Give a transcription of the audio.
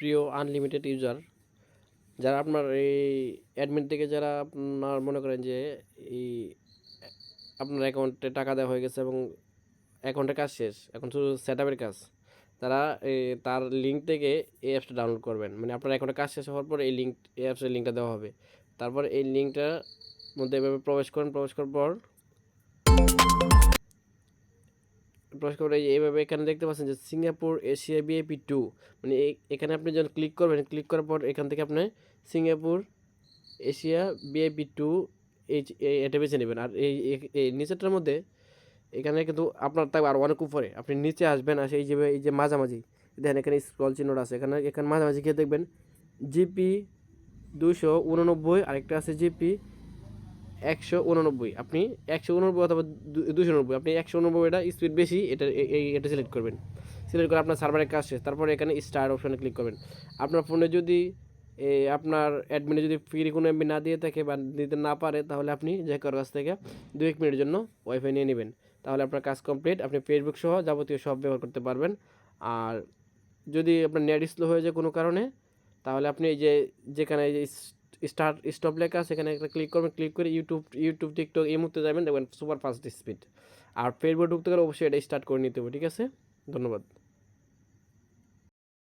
প্রিয় unlimited user, যারা আপনার এই অ্যাডমিন থেকে যারা আপনার মনে করেন যে এই আপনার অ্যাকাউন্টে টাকা দেওয়া হয়ে গেছে এবং অ্যাকাউন্টের কাজ শেষ, এখন শুধু সেট আপের কাজ, তারা তার লিঙ্ক থেকে এই অ্যাপসটা ডাউনলোড করবেন। মানে আপনার অ্যাকাউন্টের কাজ শেষ হওয়ার পর এই অ্যাপসের লিঙ্কটা দেওয়া হবে। তারপর এই লিঙ্কটার মধ্যে এভাবে প্রবেশ করেন, প্রবেশ করার পর এইভাবে এখানে দেখতে পাচ্ছেন যে সিঙ্গাপুর এশিয়া VIP 2, মানে এখানে আপনি যখন ক্লিক করবেন, ক্লিক করার পর এখান থেকে আপনি সিঙ্গাপুর এশিয়া VIP 2 এটা বেছে নেবেন। আর এই নিচেরটার মধ্যে এখানে কিন্তু আপনার থাকবে আর অনেক উপরে, আপনি নিচে আসবেন, আসে এই যে মাঝামাঝি দেখেন এখানে স্ক্রল চিহ্নটা আছে, এখানে মাঝামাঝি গিয়ে দেখবেন GP 289, আরেকটা আছে GP 189। আপনি 189 অথবা 290, আপনি 189 স্পিড বেশি, এটা সিলেক্ট করবেন। সিলেক্ট করে আপনার সার্ভারের কাজ শেষ, তারপরে এখানে স্টার্ট অপশনে ক্লিক করবেন। আপনার ফোনে যদি আপনার অ্যাডমিনে যদি ফ্রি কোনো এমবি না দিয়ে থাকে বা দিতে না পারে, তাহলে আপনি যে কারোর কাছ থেকে 2-1 মিনিটের জন্য ওয়াইফাই নিয়ে নেবেন। তাহলে আপনার কাজ কমপ্লিট, আপনি ফেসবুক সহ যাবতীয় সব ব্যবহার করতে পারবেন। আর যদি আপনার নেট স্লো হয়ে যায় কোনো কারণে, তাহলে আপনি যেখানে এই যে স্টপ লেখা আছে সেখানে একটা ক্লিক করবেন, ক্লিক করে ইউটিউব টিকটক এই মুহূর্তে যাবেন, দেখবেন সুপার ফাস্ট স্পিড। আর ফেসবুক ঢুকতে গেলে অবশ্যই এটা স্টার্ট করে নিতে হবে। ঠিক আছে, ধন্যবাদ।